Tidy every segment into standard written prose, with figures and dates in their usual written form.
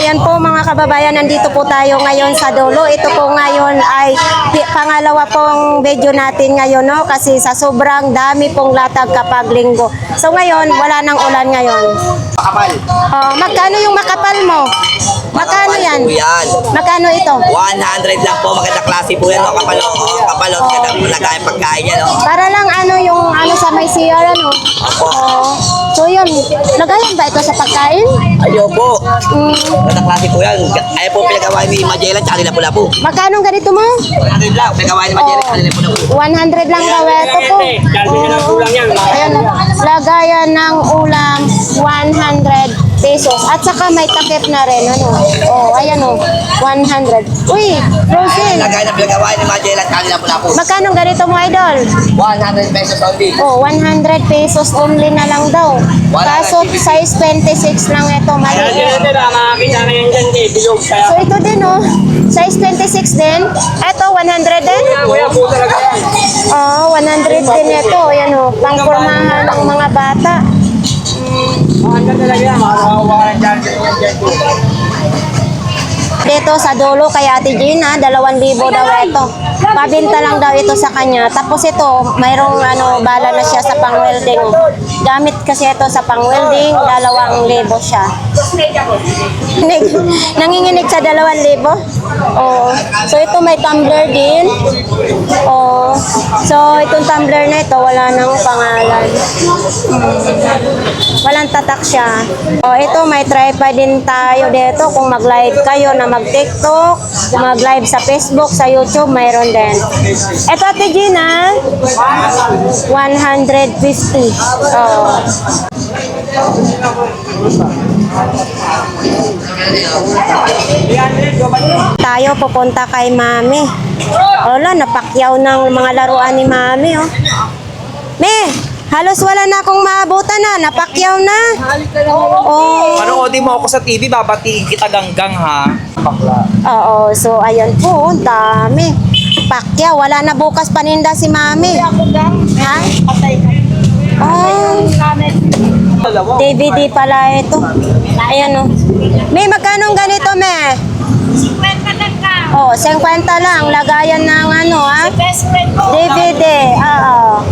ayan po mga kababayan, nandito po tayo ngayon sa dulo. Ito po ngayon ay pangalawa pong video natin ngayon, no? Kasi sa sobrang dami pong latag kapag linggo. So ngayon, wala nang ulan ngayon. Makapal. Magkano yung makapal mo? Magkano yan? Yan. Magkano ito? 100 lang po. Maganda klase po yan. O, kapalo. O, kapalo. Maganda po lagay pagkain yan. O. Para lang ano yung ano sa may CR, ano? Opo. So yun, lagayan ba ito sa pagkain? Ayaw po. Mm. Maganda klase po yan. Ayaw po pinagawa ni Magellan tsaka nila pula po. Magkano ganito mo? 100 lang. Pinagawa ni Magellan tsaka nila pula po. 100 lang daw ito po. Ayan, lagayan ng ulam 100 pesos. At saka may takip na rin, ano? Oh, ayan oh, 100. Uy, Rosin. Lagay na pinagawa ni Magellan tsaka nila pula po. Magkano ganito mo, idol? 100 pesos only. Oh, 100 pesos only na lang daw. Kaso size 26 lang ito, maliit. So ito din oh, size 26 din. Ito 100 din. Oh, 100 din ito. Ayan oh, pangpormahan ng mga bata. Dito sa dulo kay Ate Gina, 2,000 daw ito. Pabinta lang daw ito sa kanya. Tapos ito, mayroong ano, bala na siya sa pang-welding. Gamit kasi ito sa pang-welding, 2,000 siya. Nanginginig sa 2,000? Oo. So ito may tumbler din. Oo. So itong tumbler na ito, wala nang pangalan. Walang tatak siya. O ito may tripod din tayo dito kung mag-live kayo na mag-TikTok, kung mag-live sa Facebook, sa YouTube, mayroon din. Ito Ate Gina, 150. Oh. Tayo pupunta kay Mami. Wala, napakyaw ng mga laruan ni Mami, oh. Me, halos wala na akong maabutan na. Napakyaw na. Oh. Panoodin mo ako sa TV, babatiin kita ganggang ha. Oo, so ayan po, dami. Pakya, wala na bukas paninda si Mami. Ha? Oh, DVD pala ito. Ayan o. May magkano ganito, me? 50 lang ka. Oh, 50 lang. Lagayan ng ano, ha? Best friend ko. DVD. Oo.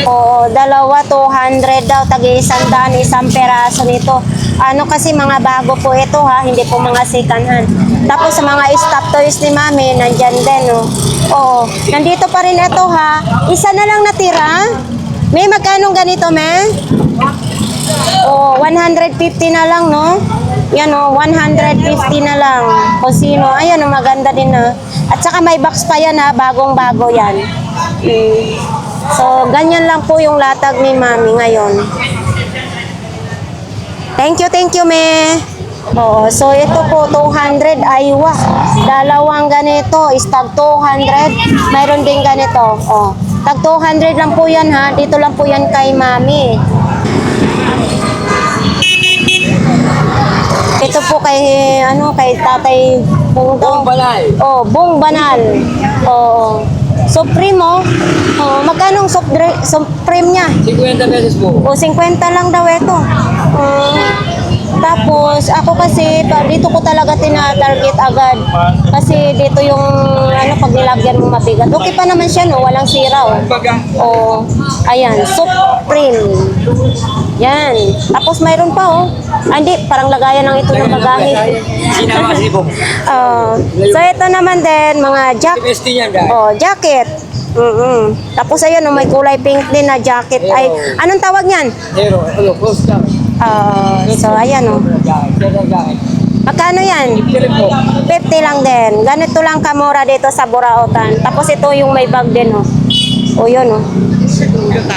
Oo, dalawa, 200 daw. Tagi-100, isang peraso nito. Ano kasi mga bago po ito, ha? Hindi po mga second hand. Tapos sa mga stop toys ni Mami, nandyan din, oh. Oo. Nandito pa rin ito, ha? Isa na lang natira. May magkano ganito, me? Oh, 150 na lang, no? Yan oh, 150 na lang. Kung sino, ayan oh, maganda din na. At saka may box pa yan ha, bagong-bago yan. So, ganyan lang po yung latag ni Mami ngayon. Thank you, me. Oo, so ito po, 200 aywa. Dalawang ganito, is tag 200. Mayroon din ganito, oh. Tag 200 lang po yan ha, dito lang po yan kay Mami. Ito po kay ano kay Tatay Bung Banal. Oh, Bung Banal. Oh. Supreme oh. Oh, magkano Supreme niya? 50 pesos po. O 50 lang daw ito. Tapos ako kasi dito ko talaga tina-target agad. Kasi dito yung ano pag nilagyan mo mabigat. Okay pa naman siya no, walang sira oh. Oh, ayan, Supreme. Yan. Tapos mayroon pa oh. Hindi, parang lagayan ng ito ng bagahe. So ito naman din mga jacket. Tapos ayun, oh, may kulay pink din na jacket. Ay, anong tawag niyan? So ayan oh. Magkano yan? 50 lang din. Ganito lang kamura dito sa Burautan. Tapos ito yung may bag din oh. O yun oh.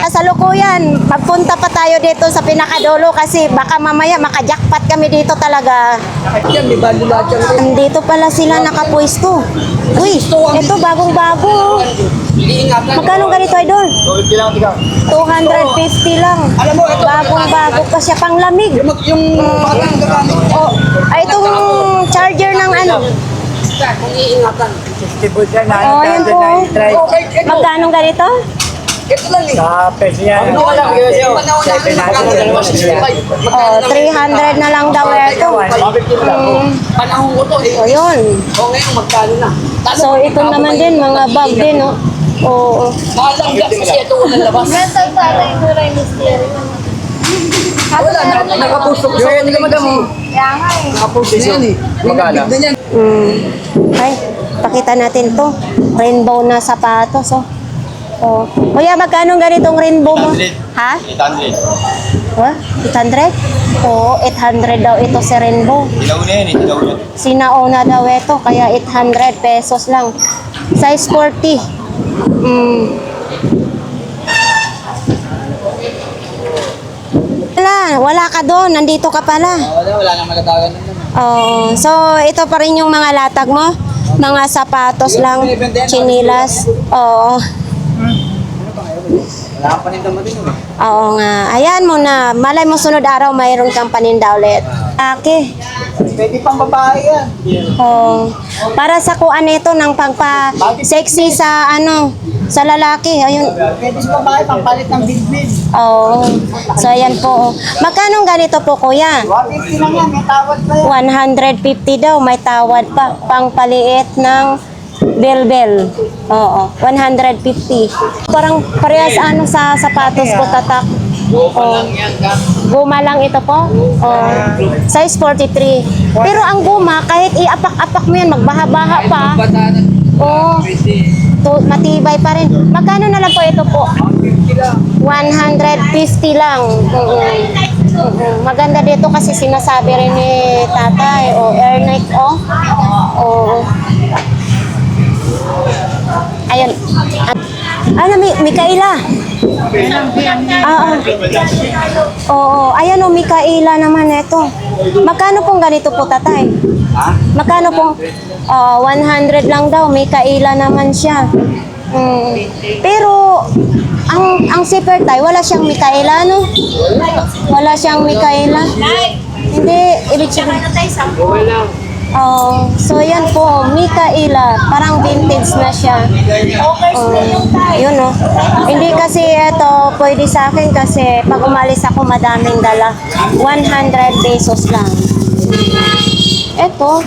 Sa lukuyan, magpunta pa tayo dito sa pinakadulo kasi baka mamaya makajackpot kami dito talaga. Dito pala sila nakapwesto. Uy, ito bagong-bago. Magkano ganito idol? 250 lang. Bagong-bago pa siya, panglamig. Oh, ay itong charger ng ano? Kung iingatan. Oh, yan po. Magkano ganito? Ito lang eh. Kapes yan. Ano wala kayo? Oh, 300 na lang daw ito. Panahon ko to eh. O, yun. O ngayon, magkano na? So, ito naman din, mga bag din, no? Oo. Mahal lang gas kasi ito unang labas. Wala, nakapusto ko sa'yo. Hindi ka madam. Nakapusto yan eh. Magkano? Ay, pakita natin to. Rainbow na sapatos, oh. Oh. Kuya, magkano ganitong rainbow mo? Ha? 800. What? 800? Oo, 800 daw ito si rainbow. Ilaw na yan eh. Ilaw yan. Sinauna daw ito, kaya 800 pesos lang. Size 40. Wala ka doon. Nandito ka pala. Wala nang malatagan na naman. Oo. So, ito pa rin yung mga latag mo? Mga sapatos lang, chinilas. Oo. Wala ka pa rin tama din eh. Oo nga. Ayan mo na. Malay mo sunod araw mayroon kang paninda ulit. Okay. Pwede pang babae yan. Oh, para sa kuan nito ng pagpa-sexy sa sa lalaki. Ayun. Pwede sa babae, pampalit ng bidbid. Oh. So ayan po. Magkano ganito po, kuya? 150 lang yan, may tawad pa yan. 150 daw, may tawad pa. Pangpaliit ng bell-bell. Oo, 150. Parang parehas sa sapatos ko, tatak. Oh. Guma lang ito po? Oh. Size 43. Pero ang guma, kahit iapak-apak mo yan, magbaha-baha pa. Oh. Matibay pa rin. Magkano na lang po ito po? 150 lang. Maganda dito kasi sinasabi rin ni tatay. O, Air Nike, o. Ayun. Ano, Mikaela? Oo. Ayan o, Mikaela naman ito. Magkano pong ganito po, tatay? Magkano pong? 100 lang daw. Mikaela naman siya. Pero, ang zipper tay, wala siyang Mikaela, no? Wala siyang Mikaela. Hindi, ibig sabihin. Oh, so yan po, Mikaela, parang vintage na siya. Yun oh. Hindi kasi ito pwede sa akin kasi pag umalis ako madaming dala. 100 pesos lang. Ito,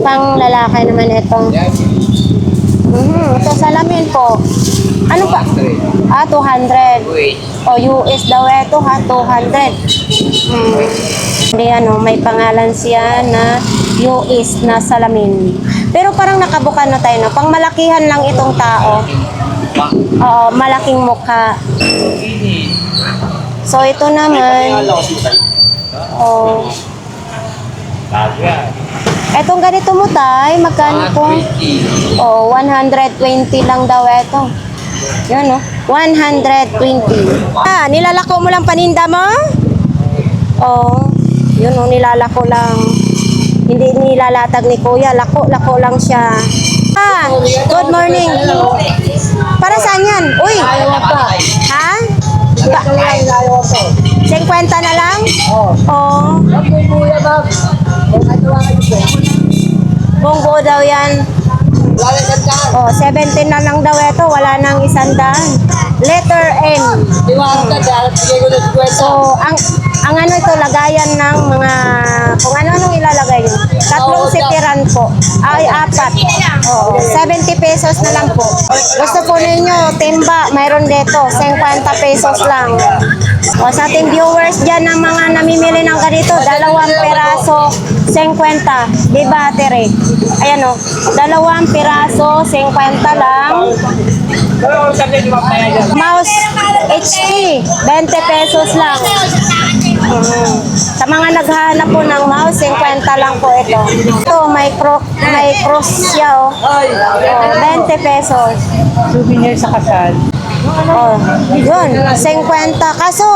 pang lalaki naman ito. Ito salamin po. Ano pa? 200. O US daw ito ha, 200. Hindi may pangalan siya na US na salamin. Pero parang nakabukan na tayo, no? Pang malakihan lang itong tao. Oo, malaking mukha. So ito naman. Oh. Etong ganito mo tay, magkano po? Oh, 120 lang daw ito. Yan, no? 120. Nilalako mo lang paninda mo? Oh, yun, no, nilalako lang. Hindi nilalatag ni kuya, lako lang siya. Good morning. Para saan yan? Uy! Ha? 50 na lang? Oo. Bonggo daw yan. 17 na lang daw ito, wala nang 100. Letter N. So, ang ito, lagayan ng mga, kung ano-anong ilalagay nyo. 3 sipiran po. Ay, 4. Oo, 70 pesos na lang po. Gusto po ninyo, timba, mayroon dito, 50 pesos lang. O, sa ating viewers dyan ng mga namimili ng ganito, 2 peraso, 50. Diba, Tere? Ayan o, 2 piraso, 50 lang. Mouse HP, 20 pesos lang. Sa mga naghahanap po ng mouse, 50 lang po ito. Ito, may cross siya, 20 pesos. Souvenir sa kasal. Yun, 50. Kaso,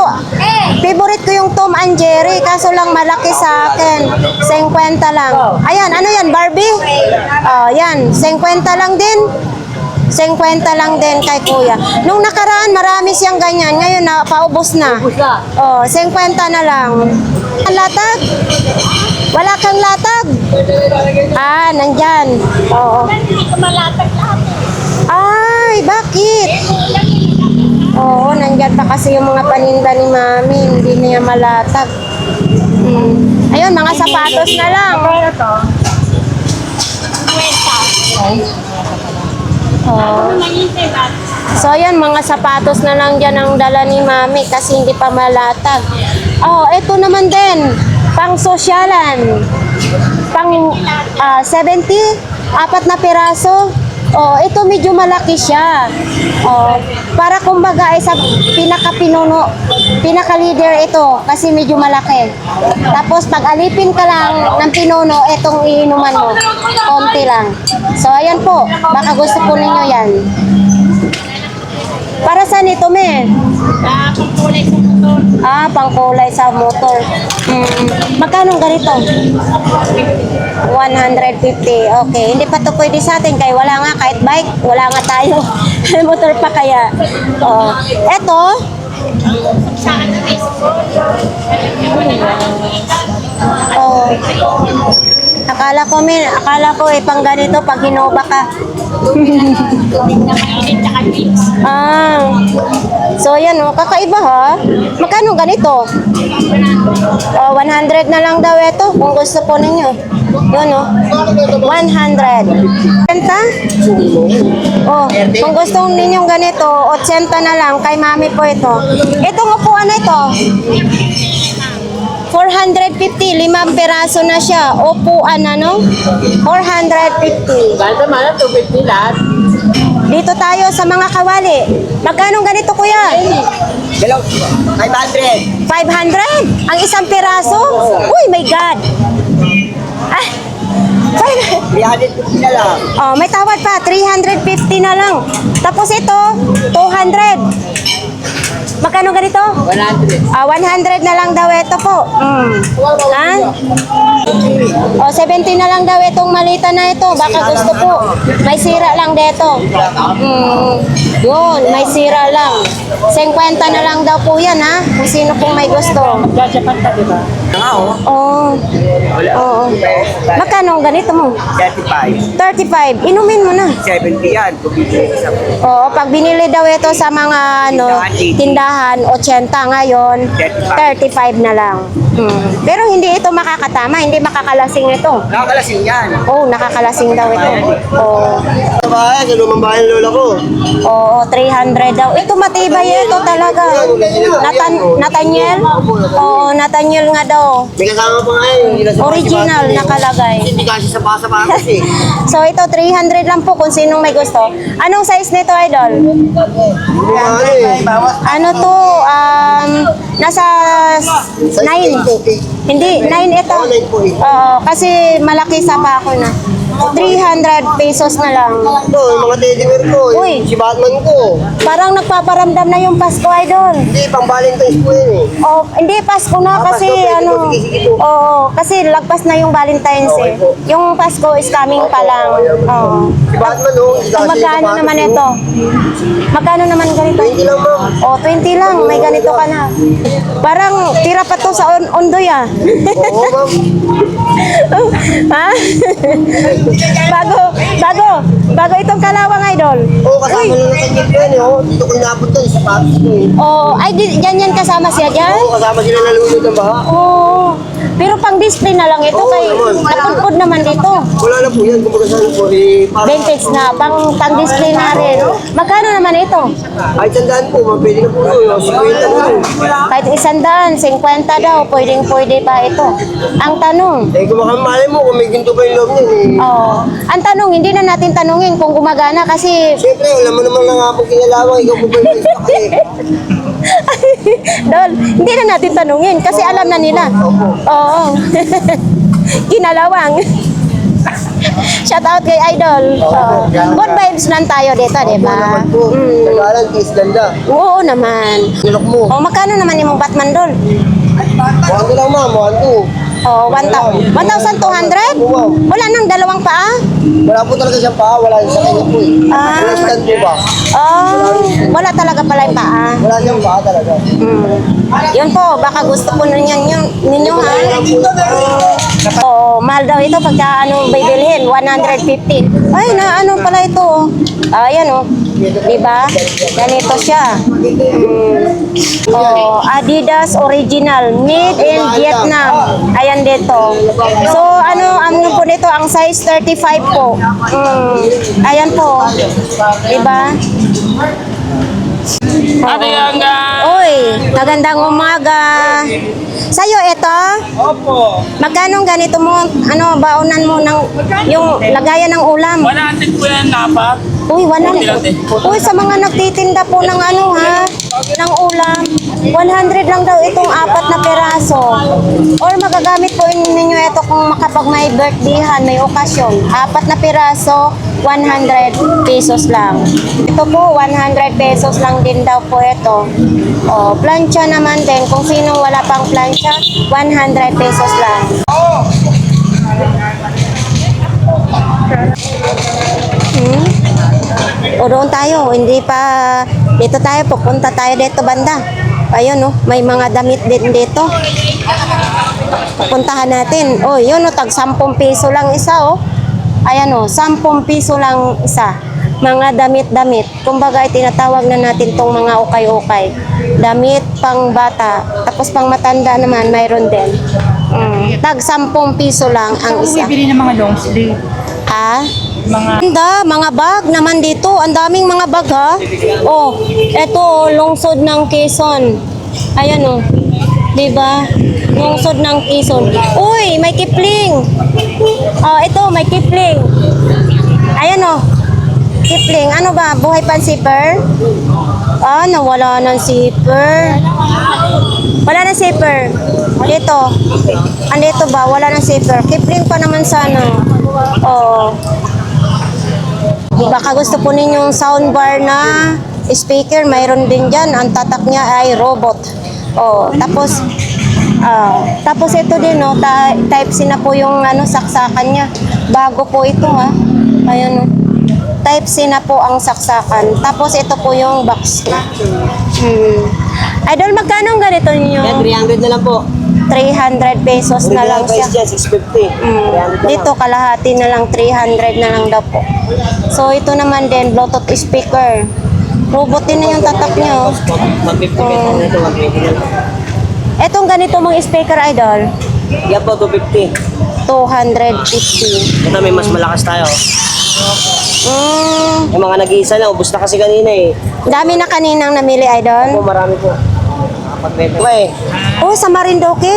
favorite ko yung Tom and Jerry, kaso lang malaki sa akin. 50 lang. Ayan, ano yan, Barbie? Yan, 50 lang din. 50 lang din kay kuya. Nung nakaraan, marami siyang ganyan. Ngayon, paubos na. 50 na lang. Ang latag? Wala kang latag? Nandyan. Oo. Hindi ko malatag lahat. Ay, bakit? Oo, nandyan pa kasi yung mga paninda ni Mami. Hindi niya malatag. Ayun, mga sapatos na lang. Oh. So, ayan, mga sapatos na lang dyan ang dala ni Mami kasi hindi pa malatag. Oh, eto naman din. Pang sosyalan. Pang 70, 4 na piraso. Oh, ito medyo malaki siya. Oh, para kumbaga ay sa pinaka-pinuno, pinaka-leader ito kasi medyo malaki. Tapos pag alipin ka lang ng pinuno, itong iinuman mo. Konti lang. So ayan po, baka gusto po ninyo yan. Para saan ito, me? Pangkulay sa motor. Pangkulay sa motor. Magkano ganito? 150. Okay. Hindi pa to pwede sa atin kaya wala nga kahit bike. Wala nga tayo. Motor pa kaya. Oh. Eto. Saan na Facebook? Oh. Akala ko pang ganito pag hinoba ka. Tubig na mainit tsaka beach. So yan oh, kakaiba ha. Magkano ganito? 100 na lang daw ito kung gusto po ninyo. Yun oh. 100. Benta? Oh, kung gusto ninyong ganito, 80 na lang kay Mami po ito. Itong upuan na ito. 450, 5 peraso na siya. Upuan ano? 450. Ganda man, 250 lahat. Dito tayo sa mga kawali. Magkano ganito kuya? Dalaw, 500. 500? Ang isang peraso? Uy, my God! Ah, 500. 350 na lang. Oh, may tawad pa. 350 na lang. Tapos ito, 200. Magkano ganito? 100. 100 na lang daw ito po. Ha? O, 70 na lang daw itong malita na ito. Baka gusto po. May sira lang dito. Yun, may sira lang. 50 na lang daw po yan, ha? Kung sino pong may gusto. Japan ka, di ba? Nga oh. Oo. Oo. Magkano ang ganito mo? 35. 35. Inumin mo na. 70 yan. Bumili sa Oo, pag binili daw ito sa mga tindahan, 80 ngayon, 35 na lang. Pero hindi ito makakatama, hindi makakalasing ito. Nakakalasing yan. Oo, nakakalasing daw ito. Oo. Sa bahay, sa lumang bahay ng lola ko. Oo, 300 daw. Ito matibay ito talaga. Nathaniel? Oo, Nathaniel nga daw. May kasama pa nga yun. Hindi na sa Original nakalagay. Hindi kasi sa basa pa kasi. So ito 300 lang po kung sinong may gusto. Anong size nito, idol? Ano to? Nasa 9. Hindi, 9 ito. Oo, kasi malaki sa pako na. 300 pesos na lang. Ito, yung mga teddy bear ko. Uy. Si Batman ko. Parang nagpaparamdam na yung Pasko, idol. Hindi, pang Valentine's po yun eh. Oh, hindi Pasko na kasi Pasko, pwede ano. po, sige, sige po. Oo, kasi lagpas na yung Valentine's eh. Okay po. Yung Pasko is coming pa lang. Oo. Si Batman oh. Ang magkano naman ito? Magkano naman ganito? 20 lang ma'am. Oh, 20 lang. May ganito ka na. Parang tira pa to sa Ondoy ah. Oo ma'am. Ha? Bago itong kalawang, idol. Oo, kasama nung nakanyip yan eh. Oh. Dito ko napunta yung sapatos ko eh. Oh, ay, yan kasama siya dyan? Oo, kasama sila nalunod ng baha. Oo. Pero pang display na lang ito Oo, kay naman. napudpud naman dito. Wala na po yan. Kumbaga sa ano po eh. Vintage na, pang display na rin. Magkano naman ito? Ay, tandaan po. Mapili na po yun. 50 po. Kahit 100, 50 daw, pwede pa ito. Ang tanong, Eh, kung makamali mo, kung may ginto pa yung loob niyan eh. ang tanong, hindi na natin tanungin kung gumagana kasi Siyempre, alam mo naman na nga po kinalawang. Ikaw po ba yung Facebook eh. Dol, hindi na natin tanungin kasi alam na nila. Oo. Kinalawang. Shout out kay Idol. Good vibes lang tayo dito, di Oo ba? naman po. Nagalan, kiss ganda. Oo naman. Nilok mo. O magkano naman yung Batman Dol? Mukhang lang ma'am, mukhang to. O, 1,200? Wala nang dalawang paa? Wala po talaga siyang paa, wala sa kanya po eh. Ah. Wala stand po ba? Wala talaga pala yung paa. Wala siyang paa talaga. Yun po, baka gusto po ninyo ha? Oo, mahal daw ito pagka bibilhin, 150. Ay, na ano pala ito. Ayan Diba? Ganito siya. Oh, Adidas original, made in Vietnam. Ayan dito. So, ano po dito, ang size 35 po. Ayan po. Diba? Uy, magandang umaga. Sa'yo ito? Opo. Magkano ganito mo, baonan mo ng, yung lagayan ng ulam? 100 po yan, napat. Uy, 100. Uy, sa mga nagtitinda po ng ng ulam, 100 lang daw itong 4 na peraso. Or magagamit po ninyo ito kung makapag may birthdayhan, may okasyon. 4 na peraso, 100 pesos lang. Ito po, 100 pesos lang din daw po ito. O, plancha naman din. Kung sinong wala pang plancha, 100 pesos lang. O doon tayo, hindi pa, dito tayo, pupunta tayo dito banda. Ayun may mga damit din dito. Pupuntahan natin. Yun tag 10 piso lang isa Ayan 10 piso lang isa. Mga damit-damit. Kumbaga tinatawag na natin tong mga ukay-ukay. Damit pang bata, tapos pang matanda naman mayroon din. Tag 10 piso lang ang isa. Bibili ng mga long sleeve. Ha? Mga Mga bag naman dito. Ang daming mga bag ha. Eto lungsod ng Quezon. Ayan diba? Lungsod ng Quezon. Uy, may Kipling. Ito, may Kipling. Ayan Kipling. Ano ba? Buhay pa ang zipper? Nawala ng zipper. Wala ng zipper. Dito. Andito ba? Wala ng zipper. Kipling pa naman sana. Baka gusto po ninyong soundbar na speaker, mayroon din dyan. Ang tatak niya ay robot. Tapos ito din, type C na po yung saksakan niya. Bago po ito Ayan Type C na po ang saksakan. Tapos ito po yung box. Idol, magkano ang ganito ninyo? 300 na lang po. 300 pesos na lang siya. Dyan, 650. Dito kalahati na lang, 300 na lang daw po. So ito naman din, Bluetooth speaker. Robot din na yung tatak niya. 150 pesos na ito, 120 na lang. Etong ganito mong speaker, Idol, Yan po, 250. 250. Ito may mas malakas tayo. Yung mga nag-iisa lang, ubus na kasi kanina Dami na kaninang namili, Po, Idol. marami po. Nakapag-bento ka Sa Marinduque.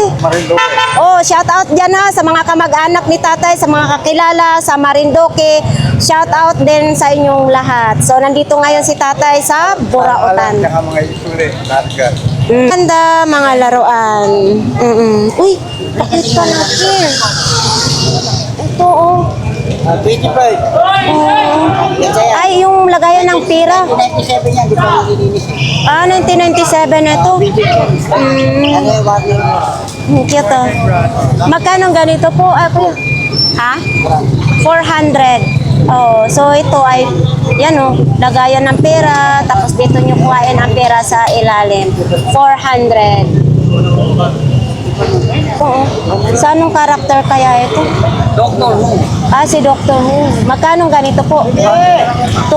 Shout out dyan sa mga kamag-anak ni tatay, sa mga kakilala sa Marinduque. Shout out din sa inyong lahat. So, nandito ngayon si tatay sa Burautan. Saka mga isuri. Narga. Ganda mga laruan. Uy, pakita natin. Ito 25. Ay, yung lagayan ng pira. 97 yan, di ba nililinis 1997 na ito. Cute Magkano ganito po? Ako. Ha? 400. So ito ay, lagayan ng pera. Tapos dito nyo kuhain ang pera sa ilalim. 400. Sa anong karakter kaya ito? Doctor Who. Si Dr. Who. Magkano ganito po? 200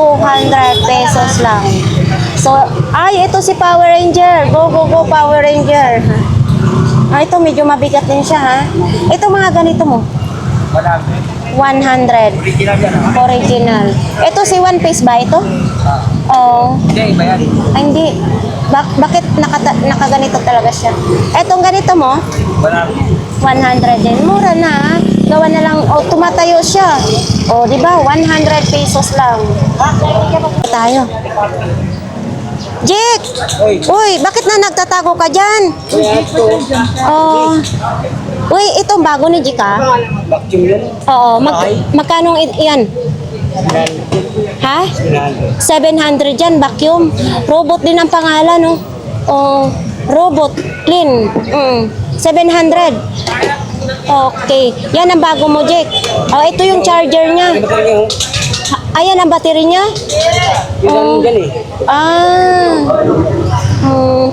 pesos lang. So, ito si Power Ranger. Go, go, go, Power Ranger. Ito medyo mabigat din siya, ha? Ito mga ganito mo. 100. Original. Ito si One Piece ba ito? Hindi, iba yan. Hindi. Bakit nakaganito talaga siya? Etong ganito mo? 100 din. Mura na. Gawa na lang. Tumatayo siya. Di ba? 100 pesos lang. Tayo. Jake! Uy, bakit na nagtatago ka dyan? Uy, itong bago ni Jake, ha? Vacuum yan. Magkano yan? Ha? 700 yan, vacuum. Robot din ang pangalan, robot, clean. 700. Okay. Yan ang bago mo, Jake. Ito yung charger niya. Ayan ang battery niya. Yung dyan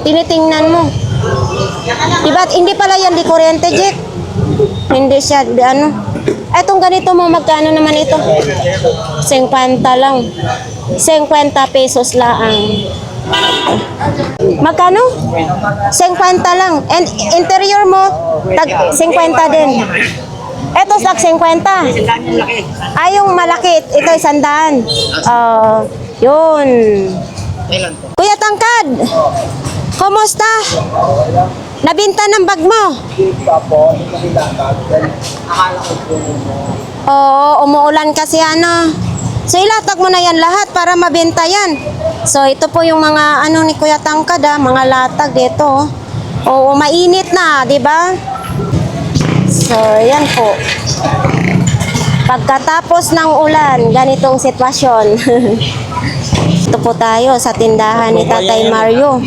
Tinitingnan mo. Diba, hindi pala yan di kuryente, Jake. Hindi siya, Etong ganito mo, magkano naman ito? 50 lang. 50 pesos lang. Magkano? 50 lang. And interior mo, tag 50 din. Ito sa 50. Ay, yung malaki. Ito 100. Yun. Kuya Tangkad, kumusta? Nabinta ng bag mo? Oo, umuulan kasi ano. So ilatag mo na yan lahat para mabenta yan. So ito po yung mga ano ni Kuya Tangkad, mga latag ito. Oo, mainit na, di ba? So yan po. Pagkatapos ng ulan, ganitong sitwasyon. Ito po tayo sa tindahan ni Tatay Mario.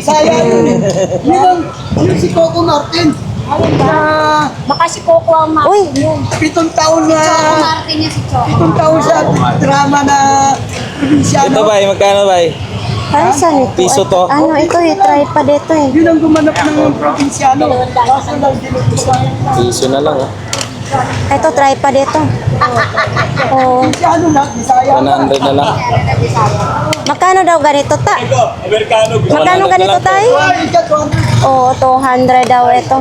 Yun si Coco Martin. Baka si Coco ang Uy, 7 taon na, Martin niya si Choco. 7 taon sa drama na probinsyano. Ito ba, magkano ba? ano saan ito? Piso to. Ano ito eh, tripod ito eh. Yun ang gumanap ng probinsyano. Kaso lang dinutusan. Piso na lang, oh. Ito, tripod ito. Oo. Probinsyano na, Bisaya. 100 na lang. Magkano daw ganito ta? Magkano ganito tayo? Oo, 200 daw ito.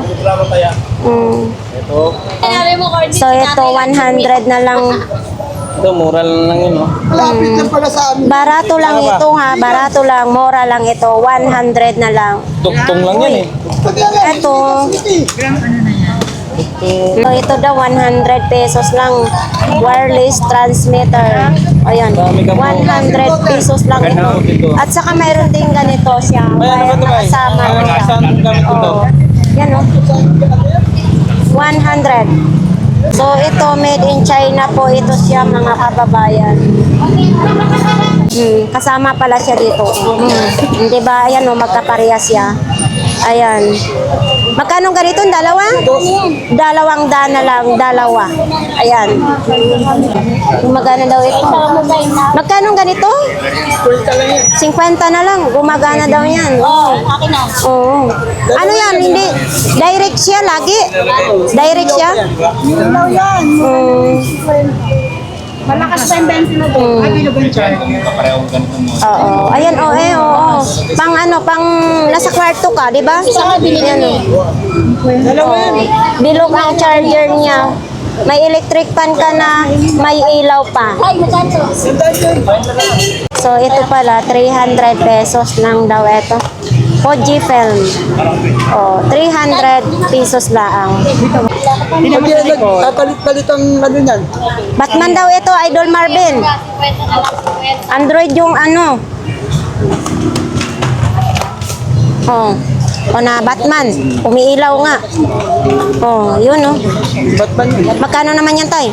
Sinabi mo, Cordy, So ito, 100 na lang. Ito, mura lang yun, oh. Malapit lang pala sa amin. Barato lang ito ha, barato lang, mura lang ito, 100 na lang. Tuktong lang yan, eh. Ito, ito daw 100 pesos lang, wireless transmitter. Ayan, 100 pesos lang ito. At saka mayroon din ganito siya, May ano ba ito, bay? nakasama mo siya. Saan gamit ko to? Oo. Yan o. 100. So ito made in China po ito siya mga kababayan. Kasama pala siya dito. Di ba? Ayan o, magkaparehas siya. Ayan. Magkano ganito? Dalawa? Dalawang dana lang, dalawa. Ayan. Gumagana daw ito. Magkano ganito? 50 na lang. Gumagana daw yan. Oo, akin na. Oo. Ano yan? Hindi. Direct siya lagi? Direct siya? Ilaw yan. Malakas pa yung benzin na doon. Oo. Ayan, oo. Pang ano, pang nasa kwarto ka, di ba? Saka binili niya. Oo. Bilog ang charger niya. May electric fan ka na, may ilaw pa. Ay, magkano? So, ito pala, 300 pesos lang daw ito. Fuji film. Oh, 300 pesos lang. Hindi naman nagpapalit-palit ang ano yan. Batman daw ito, Idol Marvin. Android yung ano. Oh. O na Batman. Umiilaw nga. Oh, yun oh. Batman, Magkano naman yan, tay?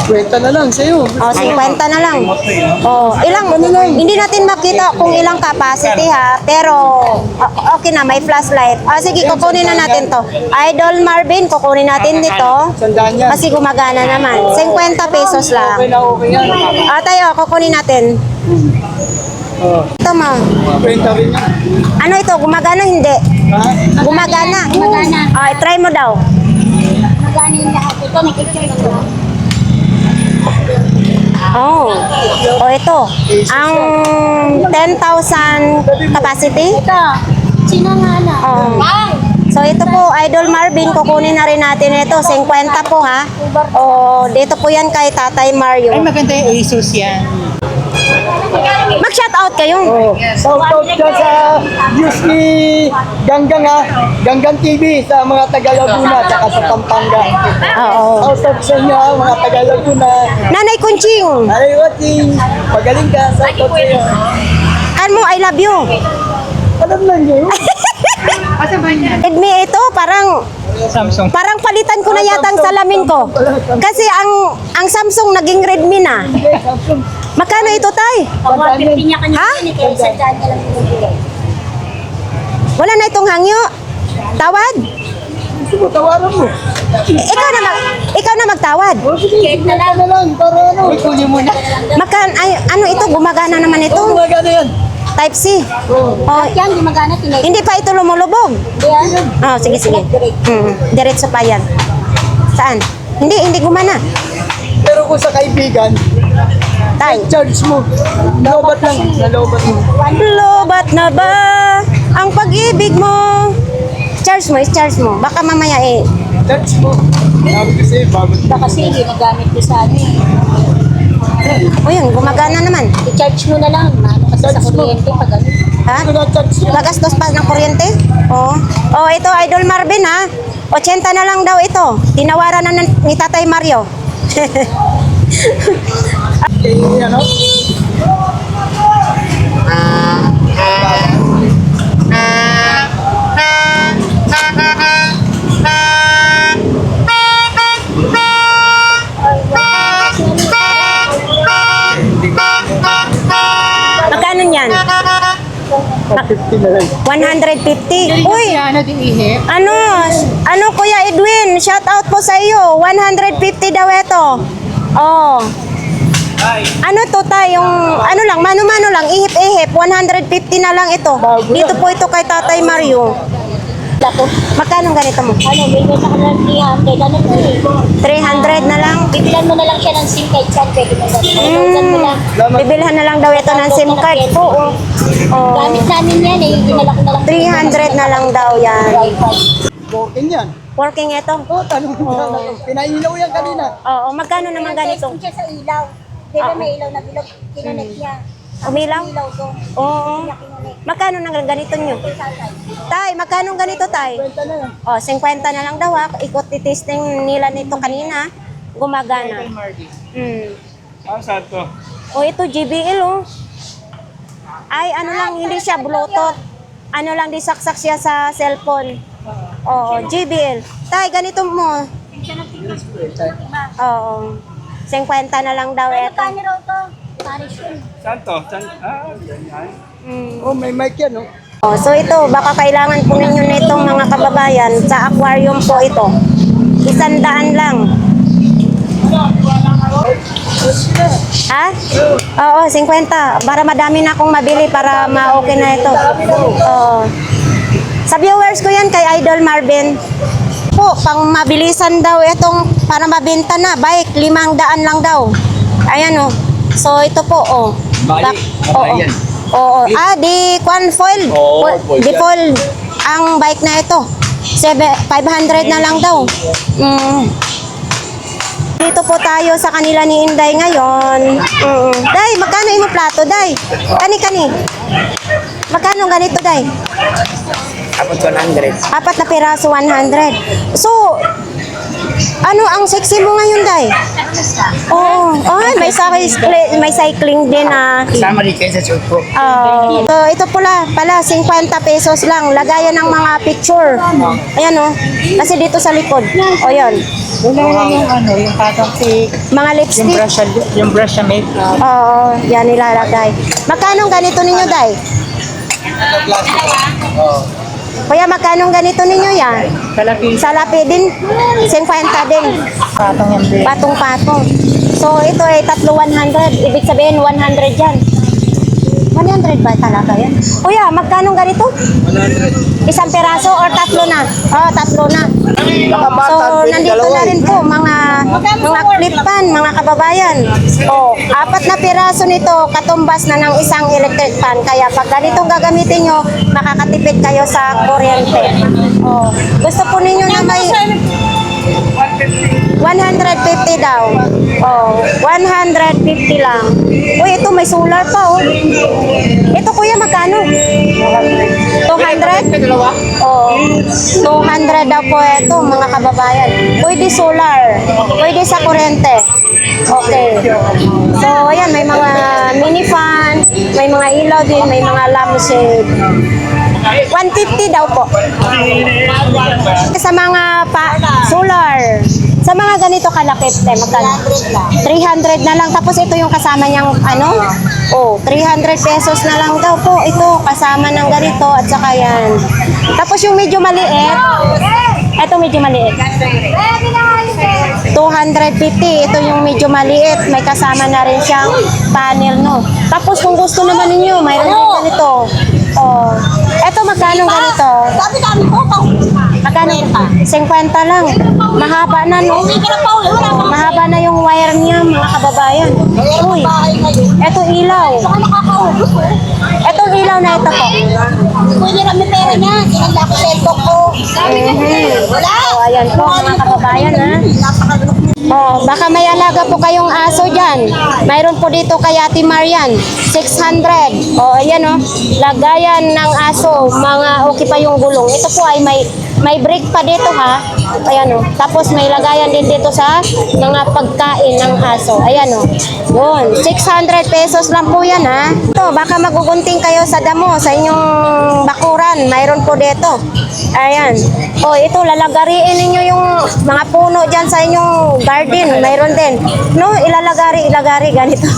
kwenta na lang sa'yo. O, 50 na lang. O, ilang, hindi natin makita kung ilang capacity ha, pero okay na, may flashlight. O, sige, kukunin na natin to. Idol Marvin, kukunin natin dito. Sandaan yan. Kasi gumagana naman. 50 pesos lang. Okay na okay yan. O, tayo, kukunin natin. Ito mo. Kwenta rin yan. Ano ito, gumagana hindi? Ha? Gumagana. Gumagana. O, try mo daw. Magkano yung lahat? Ito, nakikita ko. Oh. O, ito. Ang 10,000 capacity. Ito, sino nga na? Oo. Ay! So ito po, Idol Marvin, kukunin na rin natin ito. 50 po ha. O, dito po yan kay Tatay Mario. maganda yung Asus yan. Mag-shout out kayo. Oh, shout out dyan sa views ni Ganggang ha. Ganggang TV sa mga taga Laguna at sa Pampanga. Oo. Shout out sa inyo ha, mga taga Laguna. Nanay Kunching, Ay, watching. Magaling ka. Shout out sa iyo. ano mo, I love you. Alam na niyo. Edme ito, parang Samsung. parang palitan ko na yata ang salamin ko. Kasi ang Samsung naging Redmi na. Magkano ito, tay? Ang 150 niya kanina. Ha? Kaya sa dyan niya lang pinibigay. Wala na itong hangyo. Tawad. Gusto mo, tawaran mo. Ikaw na magtawad. O, sige, Kahit na lang. na lang. Para ano. Kunin mo na. Ay, ano ito, gumagana naman ito. Oh, gumagana yan. Type C. Oh, Yan, di magana. Tinay. hindi pa ito lumulubog. Yan. Oh, sige. Diretso pa yan. Saan? Hindi gumana. Pero kung sa kaibigan, Tay. Charge mo. Nalobat lang. Nalobat mo. Lobat na ba ang pag-ibig mo? Charge mo. Baka mamaya Charge mo. Sabi ko sa'yo, babot. Baka kasi ginagamit ko sa ano eh. O yun, gumagana naman. I-charge mo na lang. Ano kasi sa kuryente pag ano. Ha? Gagastos pa ng kuryente? Oo. Oh, ito, Idol Marvin ha. 80 na lang daw ito. Tinawaran na ni Tatay Mario. Ano? Magkano niyan? 50 na lang. 150. Uy, Ano din ihip? ano Kuya Edwin, shout out po sa iyo. 150 daw ito. Oh. Ano to tayong, ano lang, mano-mano lang, ihip-ihip, 150 na lang ito. Dito po ito kay Tatay Mario. Dato. Magkano ganito mo? Ano, may nasa ka ng 300. Ano po eh. 300 na lang. Bibilan mo na lang siya ng SIM card saan pwede mo gano'n. Ilan mo lang. Bibilhan na lang daw ito ng SIM card po. Oh. Gamit namin yan eh. Dinala ko na lang. 300 na lang daw yan. Wi-Fi. Working yan. Working ito. Oo, tanong mo na lang. Pinailaw yan kanina. Oo, magkano naman ganito? Testing siya sa ilaw. Di ba may ilaw na bilog? Kinunik niya. Umilaw? Ilaw to. Oo. Niya kinunik. Magkano na ganito nyo? Tay, magkano ganito tay? Kwenta na yan. Oh, 50 na lang daw ha. Ikot testing nila nito kanina. Gumagana. Saan to? Oh, ito JBL oh. Ay, ano lang, hindi siya Bluetooth. Ano lang, disaksak siya sa cellphone. Oo, JBL. Tay, ganito mo. Oo. 50 na lang daw ito. Kani raw to? Paris yun. Saan to? Ganyan. Oh, may mic yan, oh. Oh, so ito, baka kailangan po ninyo nitong mga kababayan. Sa aquarium po ito. 100 lang. Ha? Oo, 50. Para madami na akong mabili para ma-okay na ito. Oo. Sa viewers ko yan kay Idol Marvin. Po, pang mabilisan daw itong para mabenta na. Bike, 500 lang daw. Ayan oh. So ito po oh. Oo. Oo. Ah, di foil. Di foil ang bike na ito. 500 na lang daw. Dito po tayo sa kanila ni Inday ngayon. Day, magkano imo plato, Day? Kani. Magkano ganito, Day? Tapos 100. Apat na piraso, 100. So, ano ang sexy mo ngayon, Day? Oo. Oh, may cycling din ah. Kasama rin kayo sa shoot ko. So, ito pala, 50 pesos lang. Lagayan ng mga picture. Ayan oh. Kasi dito sa likod. O yun. Wala yung yung patong si... Mga lipstick. Yung brush sa makeup. Oo, yan nilalagay. Magkano ganito ninyo, Day? Kuya, magkano ganito ninyo yan? Kalapin. Salapi din, 50 din. Patong yan din. Patong-patong. So, ito ay 100. Ibig sabihin, 100 yan. 100 ba talaga yan? Kuya, magkano ganito? 100. Isang peraso or tatlo na? Oo, tatlo na. So, nandito na rin po mga clip pan, mga kababayan. Oh, 4 na piraso nito, katumbas na ng isang electric fan. Kaya pag ganitong gagamitin nyo, makakatipid kayo sa kuryente. Oh, gusto po ninyo na may 150 daw. Oh, 150 lang. Uy, ito may solar pa oh. Ito kuya, magkano? 200? Oo. 200 daw po ito, mga kababayan. Pwede solar. Pwede sa kuryente. Okay. So, ayan, may mga mini fan, may mga ilaw din, may mga lampshade. 150 daw po. Sa mga solar, sa mga ganito kalakit, magkano? 300 na lang. Tapos ito yung kasama niyang ano? Oh, 300 pesos na lang daw po. Ito kasama ng ganito at saka yan. Tapos yung medyo maliit, ito medyo maliit. 250. Ito yung medyo maliit. May kasama na rin siyang panel, no? Tapos kung gusto naman ninyo, mayroon din ganito. Oh. Ito magkano ganito? Sabi namin po, Magkano? 50 lang. Mahaba na, no? Mahaba na yung wire niya, mga kababayan. Uy, eto ilaw. Etong ilaw na ito po. Pwede namin pera niya. Sinanda ko sa ito ko. Wala. Oh, ayan po, mga kababayan, ha? Oh, baka may alaga po kayong aso dyan. Mayroon po dito kay Ate Marian, 600. Oh, ayan oh, lagayan ng aso, mga okay pa yung gulong. Ito po ay may brake pa dito ha. Ayan oh. Tapos may lagayan din dito sa mga pagkain ng aso. Ayan oh. Yun, 600 pesos lang po yan ha. Ito, baka magugunting kayo sa damo, sa inyong bakuran. Mayroon po dito. Ayan. Oh, ito, lalagariin ninyo yung mga puno dyan sa inyong garden. Mayroon din. No, ilagari ganito.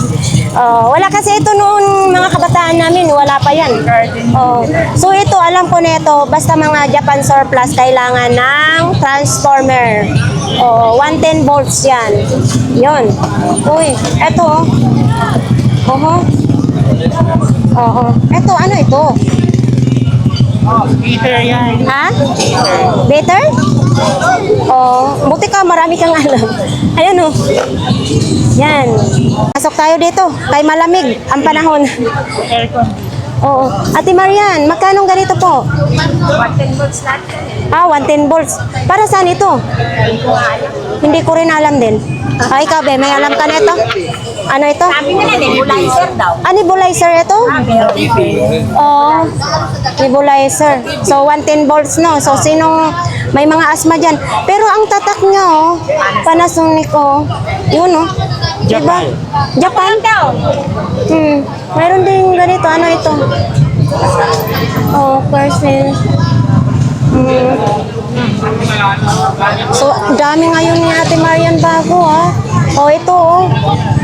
Oh, wala kasi ito noon mga kabataan namin, wala pa yan. Oh. So ito, alam ko nito, basta mga Japan surplus, kailangan ng transformer. Oh, 110 volts yan. Yun. Uy, eto. Oho. Oo. Eto, ano ito? Peter yan. Ha? Better? Oh, buti ka, marami kang alam. Ayan oh. Yan. Pasok tayo dito. Kay malamig ang panahon. Aircon. Oo. Ate Marian, magkano ganito po? 110 volts natin. Ah, 110 volts. Para saan ito? Hindi ko rin alam din. Ah, ikaw be, may alam ka nito? Ano ito? Sabi nila, nebulizer daw. Ah, nebulizer ito? Oo. Nebulizer. So, 110 volts, no? So, sinong may mga asma dyan. Pero ang tatak niya, oh, Panasonic, oh. Yun, oh. Diba? Japan daw. Mayroon din ganito. Ano ito? Oh, person. So, dami ngayon ni Ate Marian bago, ha? Oh, ito, oh.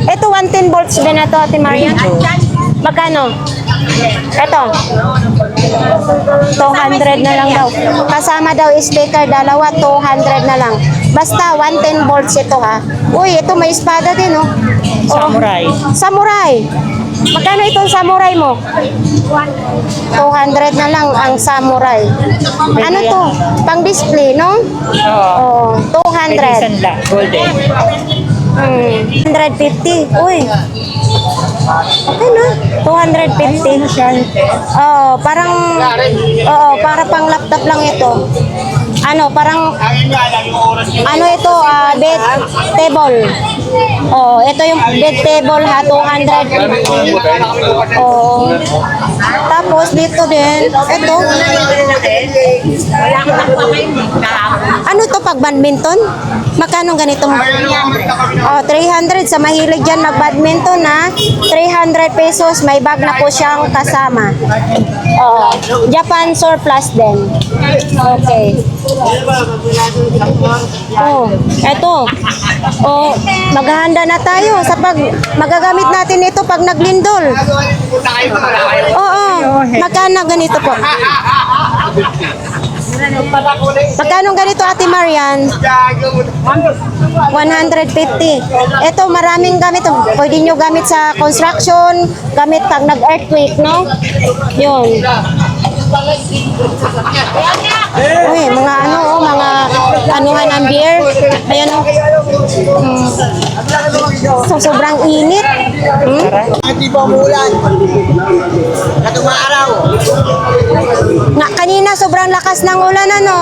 Ito, 110 volts din na to, Ate Marian. Magkano? Ito. 200 na lang daw. Kasama daw speaker, dalawa, 200 na lang. Basta, 110 volts ito, ha? Uy, ito may espada din, oh. Samurai. Samurai. Magkano itong samurai mo? 200 na lang ang samurai. Ano to? Pang display, no? Oo. Oo, 200. Sanda. Golden. 150. Uy. Okay na. 250. Oh, para pang laptop lang ito. Ano, parang ano ito, bed table. Oh, ito yung bed table ha, 250. Oh. Tapos dito din, ito. Ano to pag badminton? Magkano ganito mo? Oh, 300 sa mahilig dyan mag-badminton ha. 300 pesos, may bag na po siyang kasama. Oh, Japan surplus din. Okay. Oh, eto. Oh, maghahanda na tayo sa magagamit natin ito pag naglindol. Oo. Magkano ganito po? Magkano ganito, Ate Marian? 150. Ito, maraming gamit. Pwede nyo gamit sa construction, gamit pag nag-earthquake, no? Yun. Uy, mga mga anuhan ng beer. Ayan o. So, sobrang init. Hindi ba umulan? Katong mga araw. Nga, kanina sobrang lakas ng ulan, ano?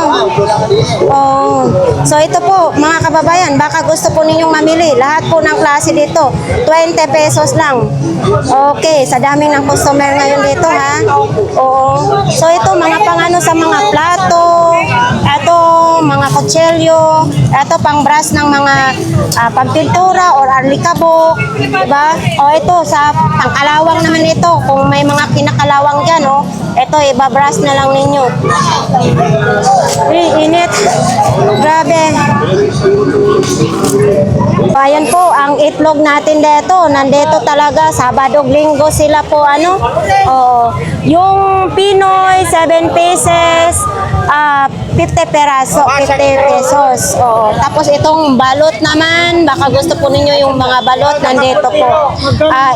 Oh. So, ito po, mga kababayan, baka gusto po ninyong mamili. Lahat po ng klase dito, 20 pesos lang. Okay, sa daming ng customer ngayon dito, ha? Oo. So, ito, mga pangano sa mga plato, ito, mga kutsilyo, ito, pang brush ng mga pampintura or arlikabok, diba? O, ito, sa pangkalawang naman ito, kung may mga kinakalawang dyan, oh, ito, ibabrush na lang ninyo. Init. Grabe. Ayan po, ang itlog natin dito. Nandito talaga, Sabado, Linggo sila po, ano? Oh, yung Pinoy, 7 pieces, 50 peraso, 50 pesos. Oh, tapos itong balot naman, baka gusto po ninyo yung mga balot, nandito po.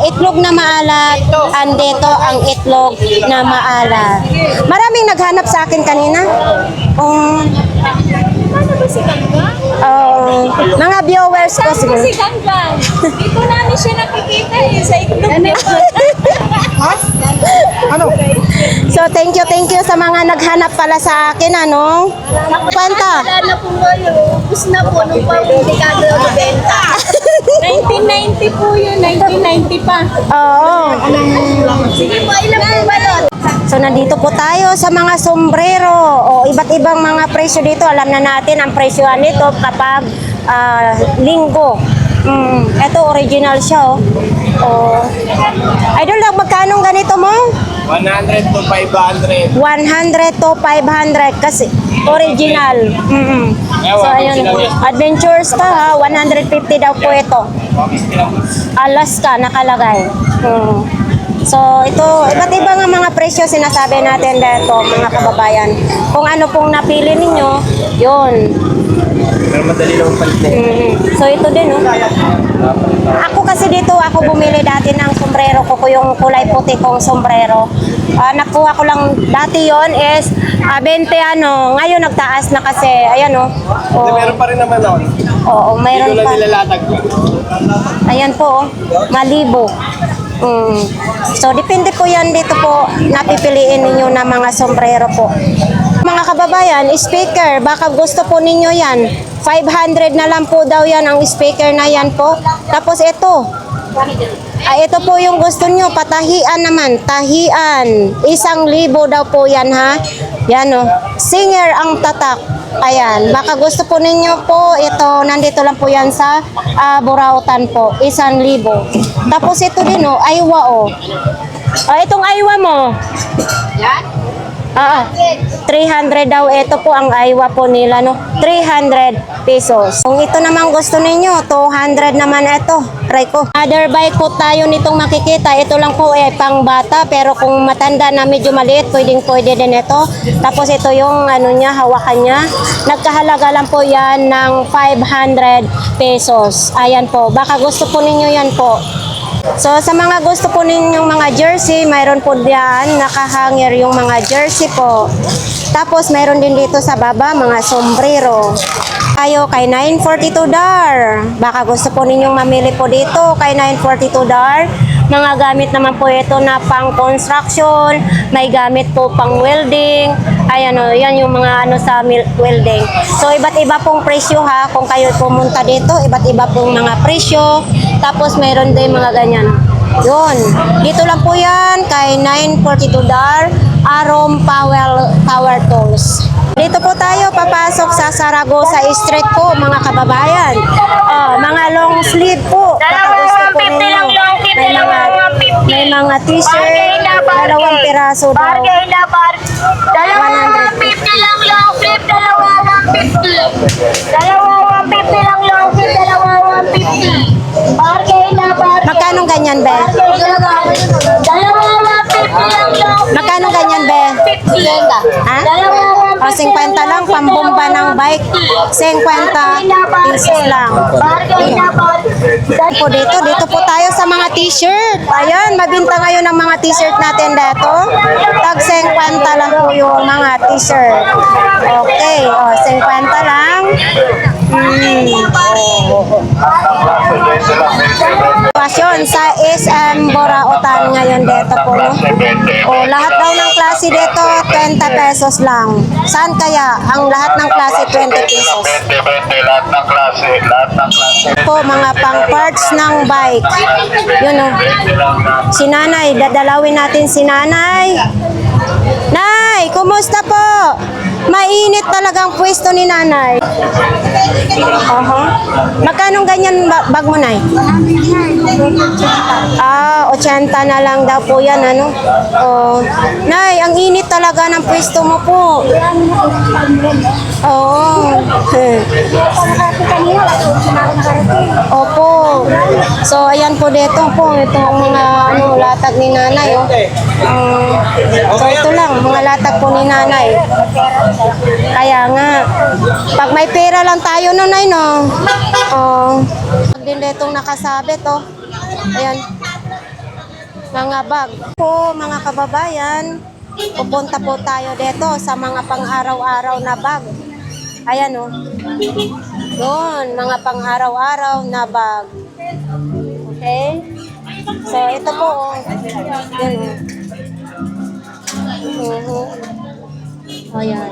Itlog na maalat, andito ang itlog na maalat. Maraming naghanap sa akin kanina. si Ganggang? Mga viewers ko Saan po siguro. si Ganggang? Dito namin siya nakikita eh, sa itlog niya. Ano? So thank you sa mga naghanap pala sa akin, ano? Kwenta. Wala na po kayo. Ubus na po nung pang-dekado na benta. 1990 po yun, 1990 pa. Oo. Sige po, ilan po balot? So nandito po tayo sa mga sombrero. O iba't ibang mga presyo dito. Alam na natin ang presyohan nito kapag linggo. Ito original siya, oh. Idol, magkano ganito mo? 100 to 500. 100 to 500 kasi original. So ayun, adventures to ha, 150 daw po ito. Alaska nakalagay. So ito, iba't iba nga mga presyo sinasabi natin dito mga kababayan. Kung ano pong napili ninyo, yun. Pero madali lang palit. So ito din, no? Ako kasi dito, ako bumili dati ng sombrero ko, yung kulay puti kong sombrero. Nakuha ko lang dati yon is 20 ano, ngayon nagtaas na kasi, ayan o. Meron pa rin naman ako. Oo, mayroon Dito lang pa. nilalatag ko. Ayan po, malibo. So, depende po yan dito po, napipiliin ninyo na mga sombrero po. Mga kababayan, speaker, baka gusto po ninyo yan. 500 na lang po daw yan ang speaker na yan po. Tapos ito, ito po yung gusto nyo, patahian naman, tahian. 1,000 daw po yan ha. Yan o, singer ang tatak. Ayan, baka gusto po ninyo po, ito, nandito lang po yan sa Burautan po, 1,000. Tapos ito din o, aywa o. Itong aywa mo. Yan? 300 daw, ito po ang aywa po nila, no? 300 pesos. Kung ito naman gusto ninyo, 200 naman ito. Try ko. Other bike po tayo nitong makikita. Ito lang po pang bata, pero kung matanda na medyo maliit, pwede din ito. Tapos ito yung ano niya, hawakan niya. Nagkahalaga lang po yan ng 500 pesos. Ayan po. Baka gusto po ninyo yan po. So sa mga gusto po ninyong mga jersey, mayroon po diyan nakahanger yung mga jersey po. Tapos mayroon din dito sa baba mga sombrero. Tayo kay 942 dar. Baka gusto po ninyong mamili po dito kay 942 dar. Mga gamit naman po ito na pang construction, may gamit po pang welding. Ayan o, yan yung mga ano sa welding. So iba't iba pong presyo ha, kung kayo pumunta dito, iba't iba pong mga presyo. Tapos mayroon din mga ganyan. Yun, dito lang po yan kay 942 dar, Arom Power Tools. Dito po tayo papasok sa Saragosa Street po mga kababayan. Mga long sleeve po. Baka gusto po ninyo. May mga t-shirt, 2 piraso daw. 150 lang long flip, 250. 150 lang long flip, 250. Bargain na bargain. Magkano ganyan, be? 250 lang long flip. Magkano ganyan, be? 50. Ha? O, 50 lang, pambomba ng bike. 50 pesos lang. Bargain na bargain. Po dito po tayo sa mga t-shirt. Ayan, mabinta ngayon ang mga t-shirt natin dito. Tag 50 lang po yung mga t-shirt. Okay, o 50 lang. Pasyon sa SM Borautan ngayon dito po, no? O, lahat daw ng klase dito, 20 pesos lang. Saan kaya ang lahat ng klase 20 pesos? Lahat ng klase. Po, mga pang parts ng bike. Yun o. Si nanay, dadalawin natin si nanay. Nay, kumusta po? Mainit talagang pwesto ni nanay. Magkano ganyan bag mo, nay? 80 na lang daw po yan, ano? Nay, ang init talaga ng pwesto mo po. Oo. Opo. So, ayan po dito po. Ito ang mga latag ni nanay. So, ito lang. Mga latag po ni nanay. Kaya nga. Pag may pera lang tayo, no, nay, no? Din ditong nakasabit, oh. Ayan. Mga bag. Po, mga kababayan, pupunta po tayo dito sa mga pang-araw-araw na bag. Ayan, oh. Doon, mga pang-araw-araw na bag. Okay? So, ito po, oh. Yan, oh. Ayan.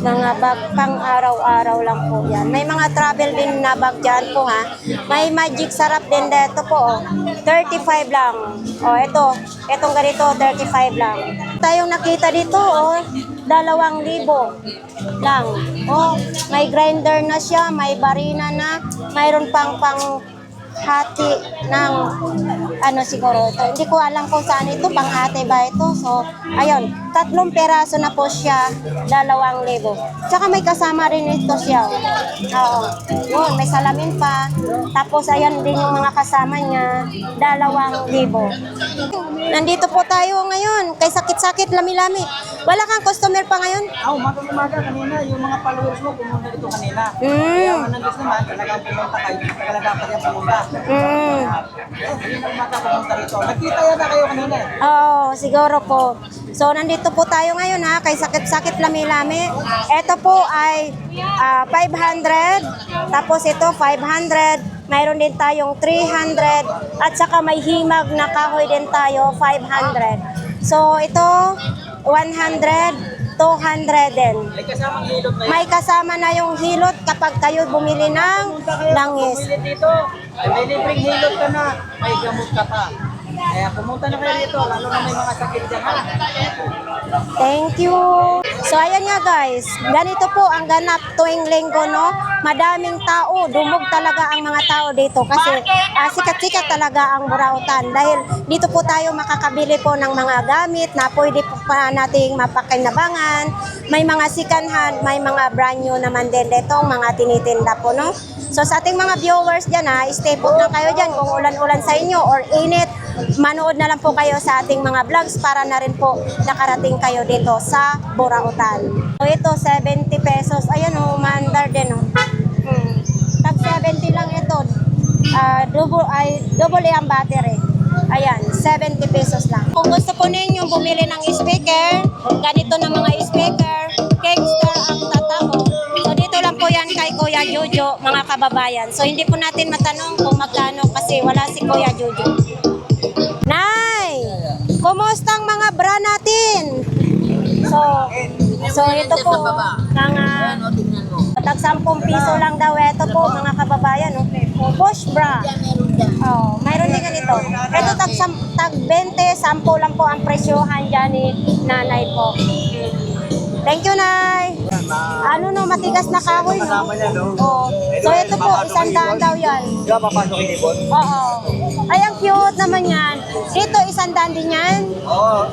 Mga bag pang araw-araw lang po yan. May mga travel din na bag dyan po ha. May magic sarap din dito po. Oh. 35 lang. Oh, ito. Itong ganito, 35 lang. Tayong nakita dito, oh, 2,000 lang. Oh, may grinder na siya, may barina na, mayroon pang hati ng ano siguro ito. Hindi ko alam kung saan ito, pang hati ba ito. So, ayun, 3 peraso na po siya, 2,000. Tsaka may kasama rin ito siya. Oo. Yun, may salamin pa. Tapos, ayan din yung mga kasama niya, 2,000. Nandito po tayo ngayon, kay sakit-sakit, lami-lami. Wala kang customer pa ngayon? Umaga kanina, yung mga followers mo pumunta dito kanina. Kaya manandis naman, talagang pumunta kayo, talaga pa rin pumunta. Kanina umaga pumunta rito. Nagkita yata kayo kanina eh. Oo, siguro po. So, nandito po tayo ngayon ha, kay sakit-sakit lami-lami. Ito po ay 500, tapos ito 500, mayroon din tayong 300, at saka may himag na kahoy din tayo, 500. So, ito, 100, 200 din. May kasamang hilot na May kasama na yung hilot kapag kayo bumili ng langis. Bumili dito, may libreng hilot ka na, may gamot ka pa. Kaya pumunta na kayo dito, lalo na may mga sakit dyan ha. Thank you. So, ayan nga guys. Ganito po ang ganap tuwing linggo, no? Madaming tao. Dumog talaga ang mga tao dito. Kasi sikat-sikat talaga ang Burautan. Dahil dito po tayo makakabili po ng mga gamit na pwede po pa nating mapakinabangan. May mga sikanhan, may mga brand new naman din dito, mga tinitinda po, no? So, sa ating mga viewers dyan, stay put na kayo dyan. Kung ulan-ulan sa inyo or init, manood na lang po kayo sa ating mga vlogs para na rin po nakarating kayo dito sa Burautan. So ito, 70 pesos. Ayan o, mandar din o. Tag 70 lang ito. Double ang battery. Ayan, 70 pesos lang. Kung gusto po ninyong bumili ng speaker, ganito na mga speaker, Kingstar ang tatamo. So dito lang po yan kay Kuya Jojo, mga kababayan. So hindi po natin matanong kung magkano kasi wala si Kuya Jojo. Nay! Kumusta ang mga bra natin? So ito po, mga tag 10 piso lang daw ito po mga kababayan. Push bra. Oh, mayroon din ganito. Ito tag 20, 10 lang po ang presyohan dyan ni nanay po. Thank you, Nay. Ano no, matigas na kahoy, no? Oh. So ito po, 100 daw yan. Di ba papasok yung ibon? Oo. Ay, ang cute naman yan. Dito, 100 din yan. Oo.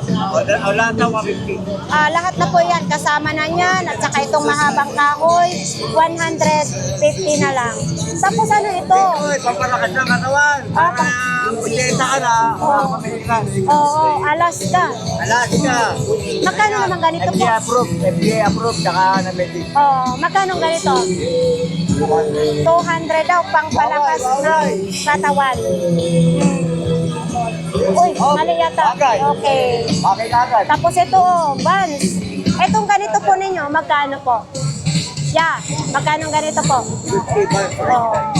Lahat na 150. Lahat na po yan. Kasama na yan. At saka itong mahabang kahoy, 150 na lang. Tapos ano ito? Uy, pampalakas ng katawan. Punyeta ka na. Oo, Alaska. Alaska. Magkano naman ganito po? FDA approved, saka na-medic. Oo, magkano ganito? 200 daw, pang palakas ng katawan. Uy, mali yata. Okay. Okay na agad. Tapos ito, Vans. Itong ganito po ninyo, magkano po? Yeah, magkano ganito po?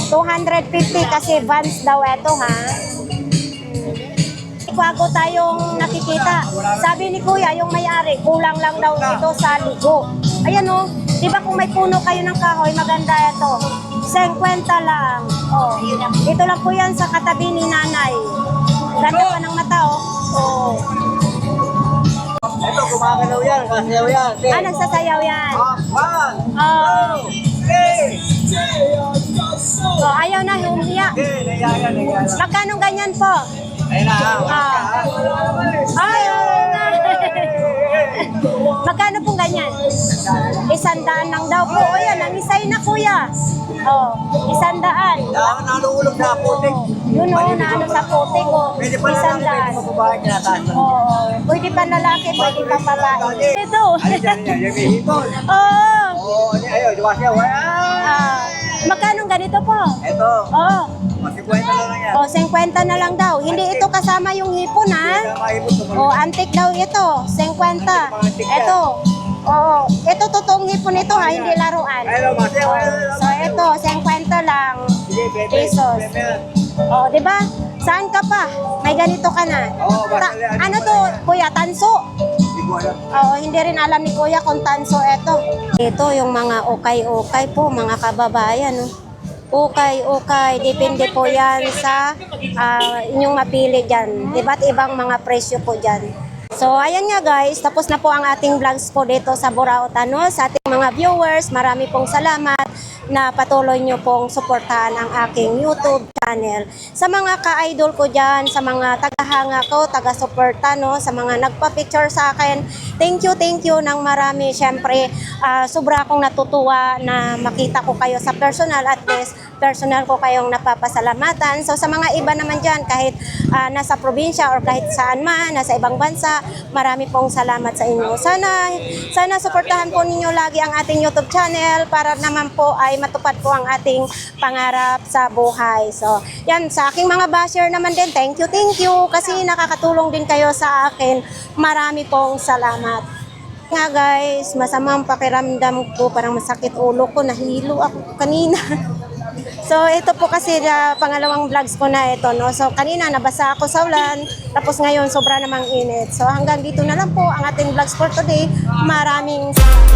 250 kasi Vans daw ito, ha? Bago tayong nakikita. Sabi ni Kuya, yung may-ari, kulang lang daw ito sa ligo. Ayan o, di ba kung may puno kayo ng kahoy, maganda ito. 50 lang. Oh, ito lang po yan sa katabi ni nanay. Ganda pa ng mata, oh. Ito, gumagalaw yan, kasayaw yan. Nagsasayaw yan. One, Oh. three. Oh, ayaw na, humiya. Nayaya. Magkano ganyan po? Ayun na. Ayaw na. Magkano pong ganyan? 100 lang daw po. O yan, ang isay na kuya. Oh, 100. Nalulog na putik. Yun o, naano sa putik ko. Pwede pa na lang, 100. pwede pa babae kinataas. Oo, pwede pa lalaki, pwede pa babae. Ito. Yan, yung may hipon. Oo. Oo, ayaw, diba siya? Magkano ganito po? Ito, Oo. 50 na lang yan. O, 50 na lang daw. Hindi ito kasama yung hipon, ha? Kaya mahipon, O, antik daw ito. 50. Ito. Oo, ito totoong hipon ito ha, hindi laruan. So ito, 50 lang pesos. Oh, di ba? Saan ka pa? May ganito ka na. Ano to, kuya, tanso? Oo, hindi rin alam ni kuya kung tanso ito. Ito yung mga ukay-ukay po, mga kababayan. No? Ukay-ukay, depende po yan sa inyong mapili dyan. Iba't ibang mga presyo po dyan. So, ayan nga guys, tapos na po ang ating vlogs po dito sa Burao Tano. Sa ating mga viewers, marami pong salamat na patuloy nyo pong suportahan ang aking YouTube channel. Sa mga ka-idol ko dyan, sa mga tagahanga ko, taga-suporta, no, sa mga nagpa-picture sa akin, thank you ng marami. Siyempre, sobra akong natutuwa na makita ko kayo sa personal, at least personal ko kayong napapasalamatan. So sa mga iba naman dyan, kahit nasa probinsya or kahit saan man, nasa ibang bansa, marami pong salamat sa inyo. Sana suportahan po ninyo lagi ang ating YouTube channel para naman po ay matupad po ang ating pangarap sa buhay. So yan, sa aking mga basher naman din, thank you kasi nakakatulong din kayo sa akin. Marami pong salamat. Nga guys, masamang pakiramdam ko, parang masakit ulo ko, nahilo ako kanina. So ito po kasi pangalawang vlogs ko na ito, no. So kanina nabasa ako sa ulan, tapos ngayon sobra namang init. So hanggang dito na lang po ang ating vlogs for today. Maraming salamat.